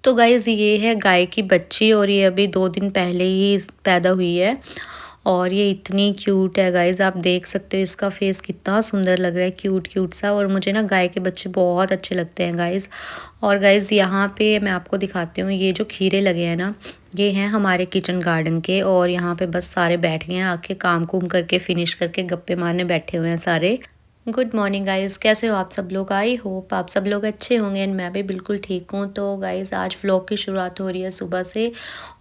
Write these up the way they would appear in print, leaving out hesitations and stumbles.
तो गाइज़ ये है गाय की बच्ची और ये अभी 2 दिन पहले ही पैदा हुई है और ये इतनी क्यूट है गाइज़। आप देख सकते हो इसका फेस कितना सुंदर लग रहा है, क्यूट क्यूट सा। और मुझे ना गाय के बच्चे बहुत अच्छे लगते हैं गाइज़। और गाइज़ यहाँ पे मैं आपको दिखाती हूँ, ये जो खीरे लगे हैं ना, ये हैं हमारे किचन गार्डन के। और यहाँ पे बस सारे बैठ गए हैं, आके काम कुम करके फिनिश करके गप्पे मारने बैठे हुए हैं सारे। गुड मॉर्निंग गाइज़, कैसे हो आप सब लोग? आई होप आप सब लोग अच्छे होंगे एंड मैं भी बिल्कुल ठीक हूँ। तो गाइज़ आज व्लॉग की शुरुआत हो रही है सुबह से।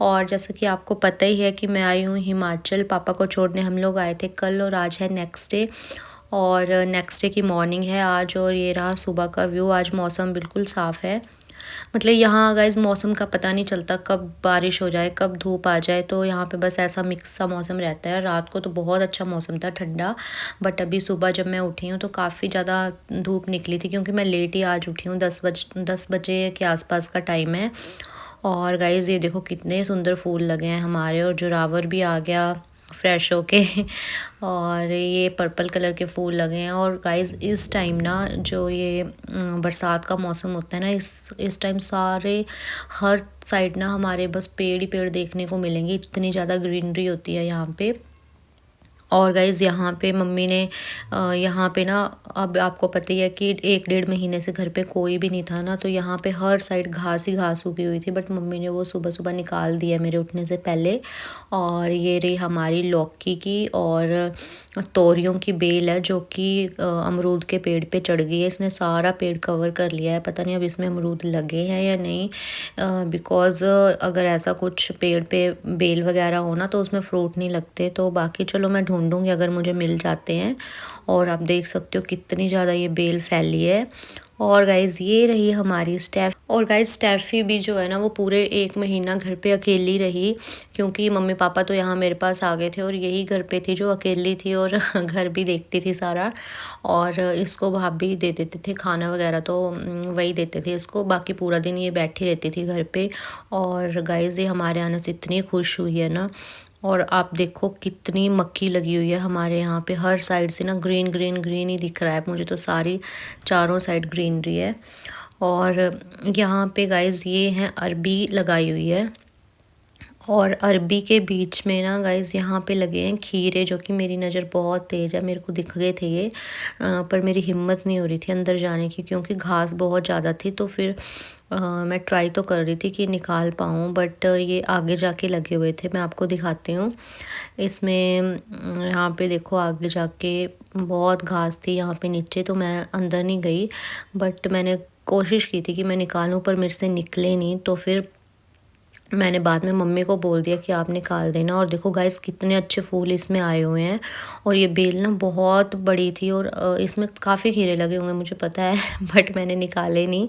और जैसा कि आपको पता ही है कि मैं आई हूँ हिमाचल, पापा को छोड़ने हम लोग आए थे कल और आज है नेक्स्ट डे। और नेक्स्ट डे की मॉर्निंग है आज और ये रहा सुबह का व्यू। आज मौसम बिल्कुल साफ़ है। मतलब यहाँ गाइज़ मौसम का पता नहीं चलता, कब बारिश हो जाए कब धूप आ जाए। तो यहाँ पे बस ऐसा मिक्स सा मौसम रहता है। रात को तो बहुत अच्छा मौसम था, ठंडा। बट अभी सुबह जब मैं उठी हूँ तो काफ़ी ज़्यादा धूप निकली थी, क्योंकि मैं लेट ही आज उठी हूँ। 10 बजे के आसपास का टाइम है। और गाइज़ ये देखो कितने सुंदर फूल लगे हैं हमारे, और जोरावर भी आ गया फ्रेश होके और ये पर्पल कलर के फूल लगे हैं। और गाइज़ इस टाइम ना जो ये बरसात का मौसम होता है ना, इस टाइम सारे हर साइड ना हमारे बस पेड़ ही पेड़ देखने को मिलेंगे। इतनी ज़्यादा ग्रीनरी होती है यहाँ पे। और गाइज़ यहाँ पे मम्मी ने यहाँ पे ना, अब आपको पता ही है कि 1 डेढ़ महीने से घर पे कोई भी नहीं था ना, तो यहाँ पे हर साइड घास ही घास उगी हुई थी। बट मम्मी ने वो सुबह-सुबह निकाल दिया मेरे उठने से पहले। और ये रही हमारी लौकी की और तोरियों की बेल है, जो कि अमरूद के पेड़ पे चढ़ गई है। इसने सारा पेड़ कवर कर लिया है। पता नहीं अब इसमें अमरूद लगे हैं या नहीं, बिकॉज़ अगर ऐसा कुछ पेड़ पे बेल वगैरह हो ना तो उसमें फ्रूट नहीं लगते। तो बाकी चलो मैं ढूँढूँगी अगर मुझे मिल जाते हैं। और आप देख सकते हो कितनी ज़्यादा ये बेल फैली है। और गाइज़ ये रही हमारी स्टेफ़। और गाइज़ स्टेफ़ी भी जो है ना, वो पूरे 1 महीना घर पे अकेली रही, क्योंकि मम्मी पापा तो यहाँ मेरे पास आ गए थे और यही घर पे थी जो अकेली थी और घर भी देखती थी सारा। और इसको भाभी दे देते थे खाना वगैरह, तो वही देते थे इसको। बाकी पूरा दिन ये बैठी रहती थी घर पे। और गाइज़ ये हमारे आने से इतनी खुश हुई है ना। और आप देखो कितनी मक्खी लगी हुई है हमारे यहाँ पे, हर साइड से ना ग्रीन ग्रीन ग्रीन ही दिख रहा है मुझे तो, सारी चारों साइड ग्रीनरी है। और यहाँ पे गाइज़ ये हैं अरबी लगाई हुई है। और अरबी के बीच में ना गाइज़ यहाँ पे लगे हैं खीरे, जो कि मेरी नज़र बहुत तेज़ है, मेरे को दिख गए थे ये। पर मेरी हिम्मत नहीं हो रही थी अंदर जाने की, क्योंकि घास बहुत ज़्यादा थी। तो फिर मैं ट्राई तो कर रही थी कि निकाल पाऊँ, बट ये आगे जाके लगे हुए थे। मैं आपको दिखाती हूँ इसमें। यहाँ पे देखो आगे जाके बहुत घास थी यहाँ पे नीचे, तो मैं अंदर नहीं गई। बट मैंने कोशिश की थी कि मैं निकालूं, पर मेरे से निकले नहीं। तो फिर मैंने बाद में मम्मी को बोल दिया कि आप निकाल देना। और देखो गाइस कितने अच्छे फूल इसमें आए हुए हैं। और ये बेल ना बहुत बड़ी थी और इसमें काफ़ी कीड़े लगे होंगे मुझे पता है बट मैंने निकाले नहीं।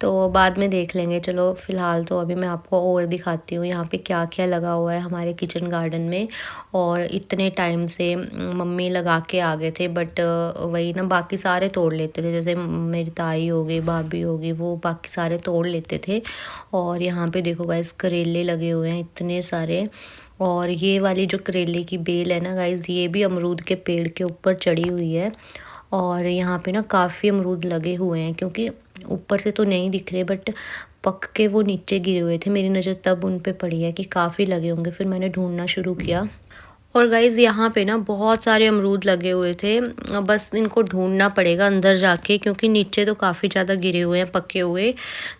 तो बाद में देख लेंगे। चलो फ़िलहाल तो अभी मैं आपको और दिखाती हूँ यहाँ पे क्या-क्या लगा हुआ है हमारे किचन गार्डन में। और इतने टाइम से मम्मी लगा के आ गए थे, बट वही ना बाकी सारे तोड़ लेते थे। जैसे मेरी ताई हो गई, भाभी हो गई, वो बाकी सारे तोड़ लेते थे। और यहाँ पे देखो गाइस करेले लगे हुए हैं इतने सारे। और ये वाली जो करेले की बेल है ना गाइस, ये भी अमरूद के पेड़ के ऊपर चढ़ी हुई है। और यहाँ पे ना काफ़ी अमरूद लगे हुए हैं, क्योंकि ऊपर से तो नहीं दिख रहे, बट पक के वो नीचे गिरे हुए थे। मेरी नज़र तब उन पे पड़ी है कि काफ़ी लगे होंगे। फिर मैंने ढूंढना शुरू किया। और गाइज़ यहाँ पे ना बहुत सारे अमरूद लगे हुए थे। बस इनको ढूँढना पड़ेगा अंदर जाके, क्योंकि नीचे तो काफ़ी ज़्यादा गिरे हुए हैं पके हुए।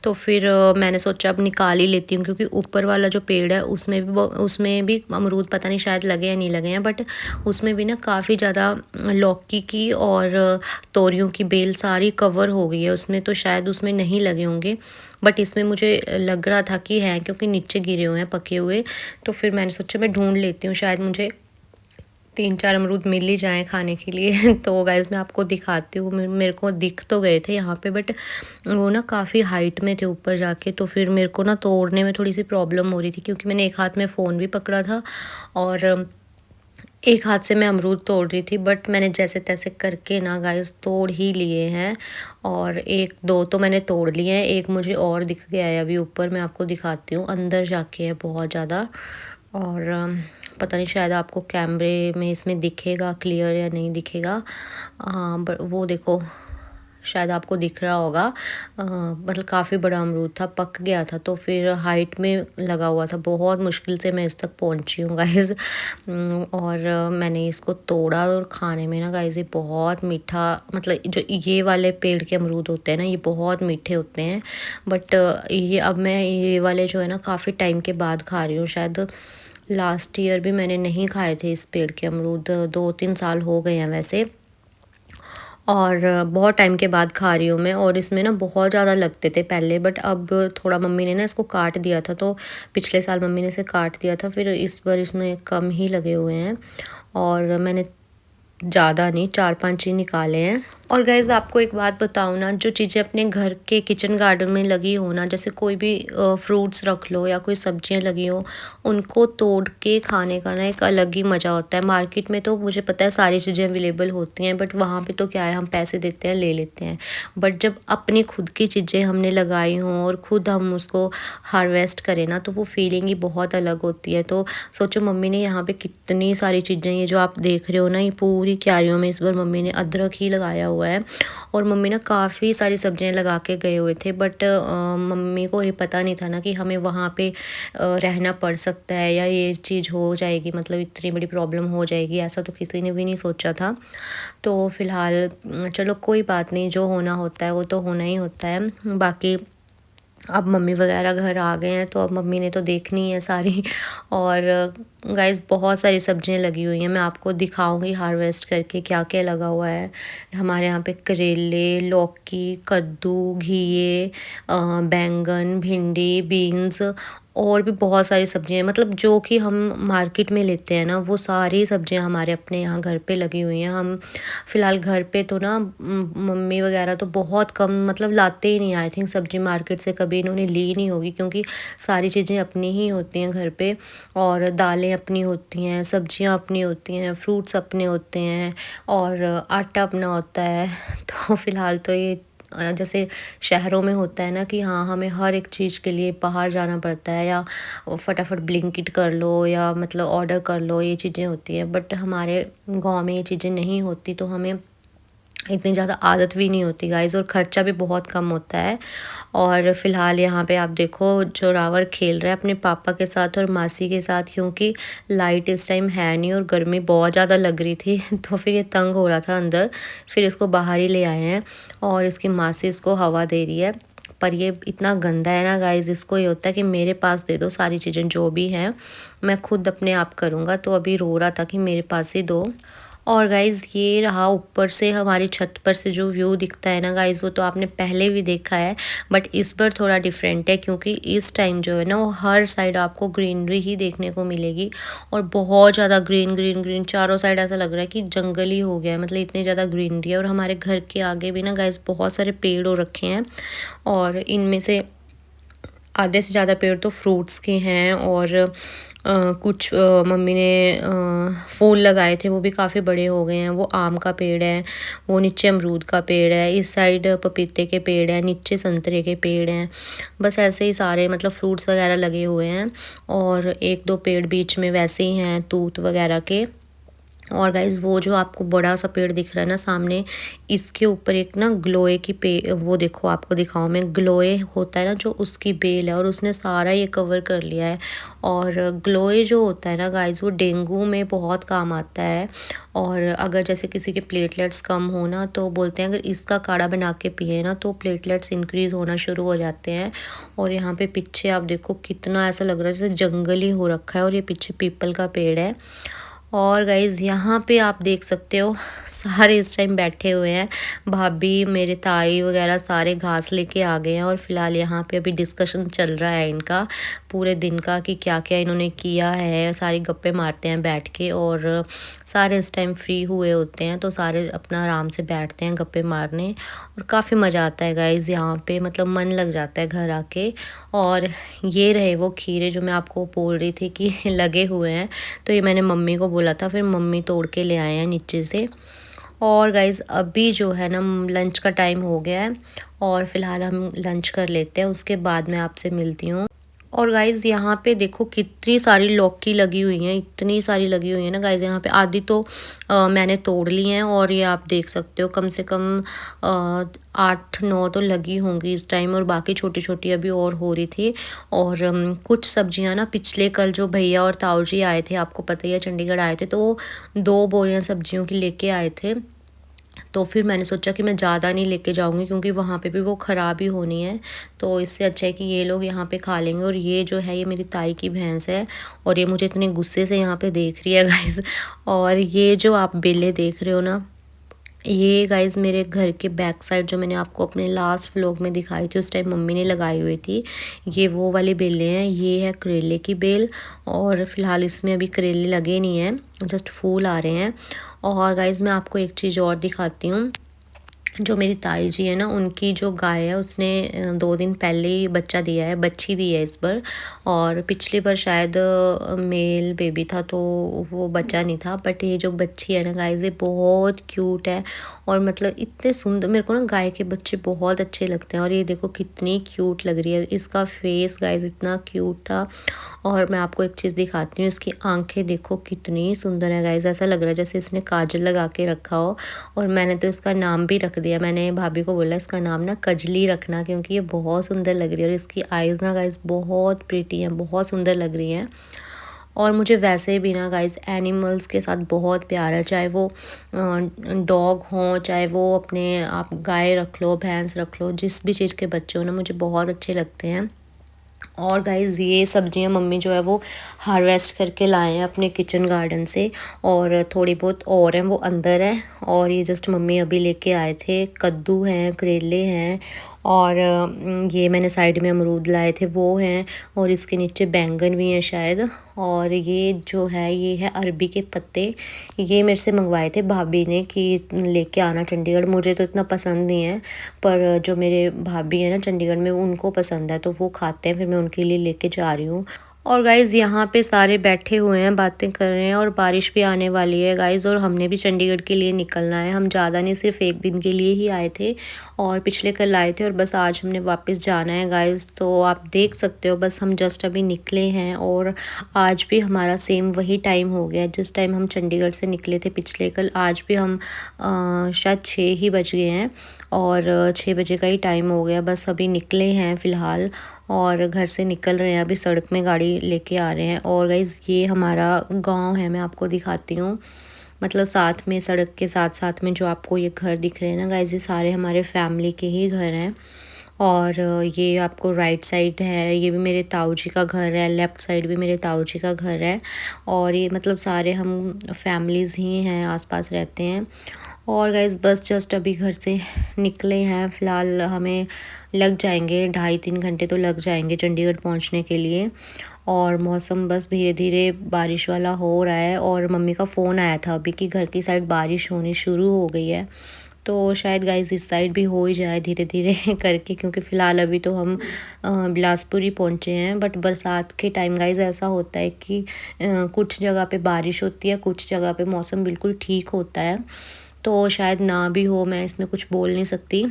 तो फिर मैंने सोचा अब निकाल ही लेती हूँ, क्योंकि ऊपर वाला जो पेड़ है उसमें भी अमरूद पता नहीं शायद लगे या नहीं लगे हैं। बट उसमें भी ना काफ़ी ज़्यादा लौकी की और तोरियों की बेल सारी कवर हो गई है उसमें, तो शायद उसमें नहीं लगे होंगे। बट इसमें मुझे लग रहा था कि हैं, क्योंकि नीचे गिरे हुए हैं पके हुए। तो फिर मैंने सोचा मैं ढूँढ लेती हूँ, शायद मुझे 3-4 अमरूद मिल ही जाएँ खाने के लिए तो गाइज़ मैं आपको दिखाती हूँ। मेरे को दिख तो गए थे यहाँ पे, बट वो ना काफ़ी हाइट में थे ऊपर जाके। तो फिर मेरे को ना तोड़ने में थोड़ी-सी प्रॉब्लम हो रही थी, क्योंकि मैंने एक हाथ में फ़ोन भी पकड़ा था और एक हाथ से मैं अमरूद तोड़ रही थी। बट मैंने जैसे-तैसे करके ना गाइज़ तोड़ ही लिए हैं। और 1-2 तो मैंने तोड़ लिए हैं, एक मुझे और दिख गया है अभी ऊपर, मैं आपको दिखाती हूँ। अंदर जाके है बहुत ज़्यादा। और पता नहीं शायद आपको कैमरे में इसमें दिखेगा क्लियर या नहीं दिखेगा। हाँ, वो देखो शायद आपको दिख रहा होगा। मतलब काफ़ी बड़ा अमरूद था, पक गया था, तो फिर हाइट में लगा हुआ था। बहुत मुश्किल से मैं इस तक पहुंची हूँ गाइज़। और मैंने इसको तोड़ा और खाने में ना गाइज़ ये बहुत मीठा, मतलब जो ये वाले पेड़ के अमरूद होते हैं ना ये बहुत मीठे होते हैं। बट ये अब मैं ये वाले जो है ना काफ़ी टाइम के बाद खा रही हूँ। शायद लास्ट ईयर भी मैंने नहीं खाए थे इस पेड़ के अमरूद, 2-3 साल हो गए हैं वैसे। और बहुत टाइम के बाद खा रही हूँ मैं। और इसमें ना बहुत ज़्यादा लगते थे पहले, बट अब थोड़ा मम्मी ने ना इसको काट दिया था, तो पिछले साल मम्मी ने इसे काट दिया था, फिर इस बार इसमें कम ही लगे हुए हैं। और मैंने ज़्यादा नहीं, 4-5 ही निकाले हैं। और गाइज़ आपको एक बात बताऊँ ना, जो चीज़ें अपने घर के किचन गार्डन में लगी हो ना, जैसे कोई भी फ्रूट्स रख लो या कोई सब्जियां लगी हो, उनको तोड़ के खाने का ना एक अलग ही मज़ा होता है। मार्केट में तो मुझे पता है सारी चीज़ें अवेलेबल होती हैं, बट वहाँ पे तो क्या है, हम पैसे देते हैं ले लेते हैं। बट जब अपनी खुद की चीज़ें हमने लगाई हों और खुद हम उसको हार्वेस्ट करें ना, तो वो फीलिंग ही बहुत अलग होती है। तो सोचो मम्मी ने यहाँ पे कितनी सारी चीज़ें, ये जो आप देख रहे हो ना, ये पूरी क्यारियों में इस बार मम्मी ने अदरक ही लगाया हुआ है। और मम्मी ना काफ़ी सारी सब्जियां लगा के गए हुए थे, बट मम्मी को ये पता नहीं था ना कि हमें वहाँ पे रहना पड़ सकता है या ये चीज़ हो जाएगी, मतलब इतनी बड़ी प्रॉब्लम हो जाएगी, ऐसा तो किसी ने भी नहीं सोचा था। तो फिलहाल चलो कोई बात नहीं, जो होना होता है वो तो होना ही होता है। बाकी अब मम्मी वगैरह घर आ गए हैं, तो अब मम्मी ने तो देखनी है सारी। और गाइस बहुत सारी सब्जियां लगी हुई हैं, मैं आपको दिखाऊंगी हार्वेस्ट करके क्या क्या लगा हुआ है। हमारे यहाँ पे करेले, लौकी, कद्दू, घिए, बैंगन, भिंडी, बीन्स और भी बहुत सारी सब्जियां हैं। मतलब जो कि हम मार्केट में लेते हैं ना, वो सारी सब्जियां हमारे अपने यहाँ घर पे लगी हुई हैं। हम फ़िलहाल घर पे तो ना मम्मी वगैरह तो बहुत कम, मतलब लाते ही नहीं। आई थिंक सब्जी मार्केट से कभी इन्होंने ली नहीं होगी, क्योंकि सारी चीज़ें अपनी ही होती हैं घर पे। और दालें अपनी होती हैं, सब्जियां अपनी होती हैं, फ्रूट्स अपने होते हैं, और आटा अपना होता है। तो फ़िलहाल तो ये जैसे शहरों में होता है ना कि हाँ हमें हर एक चीज़ के लिए बाहर जाना पड़ता है, या फटाफट ब्लिंकिट कर लो या मतलब ऑर्डर कर लो, ये चीज़ें होती हैं। बट हमारे गांव में ये चीज़ें नहीं होती, तो हमें इतनी ज़्यादा आदत भी नहीं होती गाइज़, और ख़र्चा भी बहुत कम होता है। और फ़िलहाल यहाँ पे आप देखो जोरावर खेल रहा है अपने पापा के साथ और मासी के साथ, क्योंकि लाइट इस टाइम है नहीं और गर्मी बहुत ज़्यादा लग रही थी। तो फिर ये तंग हो रहा था अंदर, फिर इसको बाहर ही ले आए हैं और इसकी मासी इसको हवा दे रही है। पर ये इतना गंदा है ना गाइज़, इसको ये होता है कि मेरे पास दे दो सारी चीज़ें जो भी हैं, मैं खुद अपने आप करूँगा। तो अभी रो रहा था कि मेरे पास ही दो। और गाइज़ ये रहा ऊपर से हमारी छत पर से जो व्यू दिखता है ना गाइज़, वो तो आपने पहले भी देखा है, बट इस बार थोड़ा डिफरेंट है, क्योंकि इस टाइम जो है ना वो हर साइड आपको ग्रीनरी ही देखने को मिलेगी। और बहुत ज़्यादा ग्रीन ग्रीन ग्रीन चारों साइड, ऐसा लग रहा है कि जंगल ही हो गया है, मतलब इतनी ज़्यादा ग्रीनरी है। और हमारे घर के आगे भी ना गाइज़ बहुत सारे पेड़ हो रखे हैं, और इनमें से आधे से ज़्यादा पेड़ तो फ्रूट्स के हैं। और कुछ मम्मी ने फूल लगाए थे, वो भी काफ़ी बड़े हो गए हैं। वो आम का पेड़ है, वो नीचे अमरूद का पेड़ है, इस साइड पपीते के पेड़ है, नीचे संतरे के पेड़ हैं। बस ऐसे ही सारे मतलब फ्रूट्स वगैरह लगे हुए हैं। और 1-2 पेड़ बीच में वैसे ही हैं तूत वगैरह के। और गाइज़ वो जो आपको बड़ा सा पेड़ दिख रहा है ना सामने, इसके ऊपर एक ना ग्लोए की वो देखो आपको दिखाऊं मैं, ग्लोए होता है ना जो, उसकी बेल है, और उसने सारा ये कवर कर लिया है। और ग्लोए जो होता है ना गाइज़, वो डेंगू में बहुत काम आता है। और अगर जैसे किसी के प्लेटलेट्स कम हो ना, तो बोलते हैं अगर इसका काढ़ा बना के पिए ना, तो प्लेटलेट्स इंक्रीज़ होना शुरू हो जाते हैं। और यहाँ पे पीछे आप देखो कितना ऐसा लग रहा है जैसे जंगल ही हो रखा है, और ये पीछे पीपल का पेड़ है। और गाइज़ यहाँ पे आप देख सकते हो सारे इस टाइम बैठे हुए हैं, भाभी मेरे ताई वगैरह सारे घास लेके आ गए हैं। और फिलहाल यहाँ पे अभी डिस्कशन चल रहा है इनका पूरे दिन का, कि क्या क्या इन्होंने किया है। सारी गप्पे मारते हैं बैठ के, और सारे इस टाइम फ्री हुए होते हैं, तो सारे अपना आराम से बैठते हैं गप्पे मारने। और काफ़ी मज़ा आता है गाइज़ यहाँ पे, मतलब मन लग जाता है घर आके। और ये रहे वो खीरे जो मैं आपको बोल रही थी कि लगे हुए हैं, तो ये मैंने मम्मी को बोला था, फिर मम्मी तोड़ के ले आए हैं नीचे से। और गाइज़ अभी जो है ना लंच का टाइम हो गया है, और फिलहाल हम लंच कर लेते हैं, उसके बाद मैं आपसे मिलती हूँ। और गाइज़ यहाँ पे देखो कितनी सारी लौकी लगी हुई हैं, इतनी सारी लगी हुई है ना गाइज़। यहाँ पे आधी तो मैंने तोड़ ली हैं, और ये आप देख सकते हो कम से कम 8-9 तो लगी होंगी इस टाइम, और बाकी छोटी-छोटी अभी और हो रही थी। और कुछ सब्जियाँ ना पिछले कल जो भैया और ताऊ जी आए थे, आपको पता ही है चंडीगढ़ आए थे, तो वो 2 बोरियाँ सब्जियों की लेके आए थे। तो फिर मैंने सोचा कि मैं ज़्यादा नहीं लेके जाऊँगी, क्योंकि वहाँ पे भी वो ख़राब ही होनी है। तो इससे अच्छा है कि ये लोग यहाँ पे खा लेंगे। और ये जो है ये मेरी ताई की भैंस है, और ये मुझे इतने गुस्से से यहाँ पे देख रही है गाइज़। और ये जो आप बेलें देख रहे हो ना, ये गाइज़ मेरे घर के बैक साइड जो मैंने आपको अपने लास्ट व्लॉग में दिखाई थी, उस टाइम मम्मी ने लगाई हुई थी। ये वो वाली बेलें हैं। ये है करेले की बेल, और फ़िलहाल इसमें अभी करेले लगे नहीं हैं, जस्ट फूल आ रहे हैं। और गाइज़ मैं आपको एक चीज़ और दिखाती हूँ। जो मेरी ताई जी है ना, उनकी जो गाय है उसने 2 दिन पहले ही बच्चा दिया है, बच्ची दी है इस बार। और पिछली बार शायद मेल बेबी था, तो वो बच्चा नहीं था। बट ये जो बच्ची है ना गाइस, ये बहुत क्यूट है। और मतलब इतने सुंदर, मेरे को ना गाय के बच्चे बहुत अच्छे लगते हैं। और ये देखो कितनी क्यूट लग रही है, इसका फेस गाइस इतना क्यूट था। और मैं आपको एक चीज़ दिखाती हूँ, इसकी आंखें देखो कितनी सुंदर है गाइस, ऐसा लग रहा है जैसे इसने काजल लगा के रखा हो। और मैंने तो इसका नाम भी रख दिया, मैंने भाभी को बोला इसका नाम ना कजली रखना, क्योंकि ये बहुत सुंदर लग रही है। और इसकी आइज़ ना गाइस बहुत प्रीटी हैं, बहुत सुंदर लग रही हैं। और मुझे वैसे भी ना गाइस एनिमल्स के साथ बहुत प्यार है, चाहे वो डॉग हों, चाहे वो अपने आप गाय रख लो, भैंस रख लो, जिस भी चीज़ के बच्चे हो ना, मुझे बहुत अच्छे लगते हैं। और गाइज़ ये सब्जियां मम्मी जो है वो हार्वेस्ट करके लाए हैं अपने किचन गार्डन से, और थोड़ी बहुत और हैं वो अंदर है। और ये जस्ट मम्मी अभी लेके आए थे। कद्दू हैं, करेले हैं, और ये मैंने साइड में अमरूद लाए थे वो हैं, और इसके नीचे बैंगन भी हैं शायद। और ये जो है ये है अरबी के पत्ते, ये मेरे से मंगवाए थे भाभी ने कि लेके आना चंडीगढ़। मुझे तो इतना पसंद नहीं है, पर जो मेरे भाभी है ना चंडीगढ़ में, उनको पसंद है, तो वो खाते हैं, फिर मैं उनके लिए लेके जा रही हूँ। और गाइज़ यहाँ पे सारे बैठे हुए हैं, बातें कर रहे हैं, और बारिश भी आने वाली है गाइज़। और हमने भी चंडीगढ़ के लिए निकलना है, हम ज़्यादा नहीं, सिर्फ 1 दिन के लिए ही आए थे, और पिछले कल आए थे, और बस आज हमने वापस जाना है गाइज़। तो आप देख सकते हो, बस हम जस्ट अभी निकले हैं, और आज भी हमारा सेम वही टाइम हो गया जिस टाइम हम चंडीगढ़ से निकले थे पिछले कल। आज भी हम शायद 6 ही बज गए हैं, और 6 बजे का ही टाइम हो गया। बस अभी निकले हैं फ़िलहाल, और घर से निकल रहे हैं, अभी सड़क में गाड़ी लेके आ रहे हैं। और गाइज़ ये हमारा गांव है, मैं आपको दिखाती हूँ। मतलब साथ में, सड़क के साथ साथ में जो आपको ये घर दिख रहे हैं ना गाइज़, ये सारे हमारे फैमिली के ही घर हैं। और ये आपको राइट साइड है, ये भी मेरे ताऊ जी का घर है, लेफ़्ट साइड भी मेरे ताऊ जी का घर है। और ये मतलब सारे हम फैमिलीज़ ही हैं, आसपास रहते हैं। और गाइज़ बस जस्ट अभी घर से निकले हैं, फ़िलहाल हमें लग जाएंगे 2.5-3 घंटे तो लग जाएंगे चंडीगढ़ पहुंचने के लिए। और मौसम बस धीरे धीरे बारिश वाला हो रहा है, और मम्मी का फ़ोन आया था अभी कि घर की साइड बारिश होनी शुरू हो गई है। तो शायद गाइज़ इस साइड भी हो ही जाए धीरे धीरे करके, क्योंकि फ़िलहाल अभी तो हम बिलासपुर ही पहुँचे हैं। बट बरसात के टाइम गाइज़ ऐसा होता है कि कुछ जगह पे बारिश होती है, कुछ जगह पे मौसम बिल्कुल ठीक होता है। तो शायद ना भी हो, मैं इसमें कुछ बोल नहीं सकती।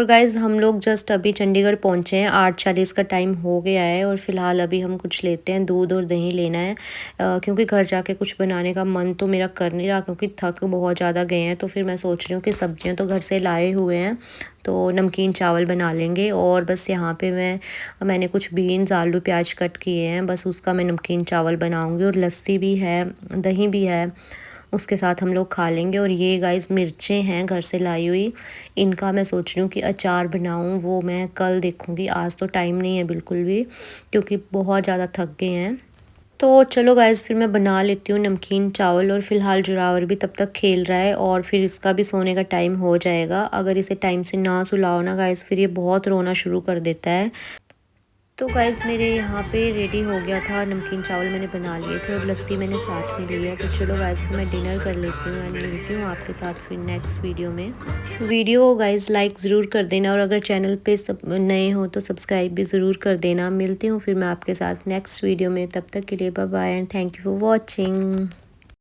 गाइज़ हम लोग जस्ट अभी चंडीगढ़ पहुँचे हैं, 8:40 का टाइम हो गया है और फ़िलहाल अभी हम कुछ लेते हैं, दूध और दही लेना है क्योंकि घर जाके कुछ बनाने का मन तो मेरा कर नहीं रहा क्योंकि थक बहुत ज़्यादा गए हैं। तो फिर मैं सोच रही हूँ कि सब्जियाँ तो घर से लाए हुए हैं, तो नमकीन चावल बना लेंगे। और बस यहाँ पे मैंने कुछ बीन्स, आलू, प्याज कट किए हैं, बस उसका मैं नमकीन चावल बनाऊँगी। और लस्सी भी है, दही भी है, उसके साथ हम लोग खा लेंगे। और ये गाइस मिर्चें हैं घर से लाई हुई, इनका मैं सोच रही हूँ कि अचार बनाऊँ, वो मैं कल देखूँगी, आज तो टाइम नहीं है बिल्कुल भी क्योंकि बहुत ज़्यादा थक गए हैं। तो चलो गाइस फिर मैं बना लेती हूँ नमकीन चावल। और फिलहाल जोरावर भी तब तक खेल रहा है और फिर इसका भी सोने का टाइम हो जाएगा। अगर इसे टाइम से ना सुलाओ ना गाइस, फिर ये बहुत रोना शुरू कर देता है। तो गाइज़ मेरे यहाँ पे रेडी हो गया था, नमकीन चावल मैंने बना लिए थे और लस्सी मैंने साथ में ली है। तो चलो गाइज़ मैं डिनर कर लेती हूँ एंड मिलती हूँ आपके साथ फिर नेक्स्ट वीडियो में। वीडियो गाइज़ लाइक ज़रूर कर देना और अगर चैनल पे सब नए हो तो सब्सक्राइब भी ज़रूर कर देना। मिलती हूँ फिर मैं आपके साथ नेक्स्ट वीडियो में, तब तक के लिए bye bye and thank you for watching.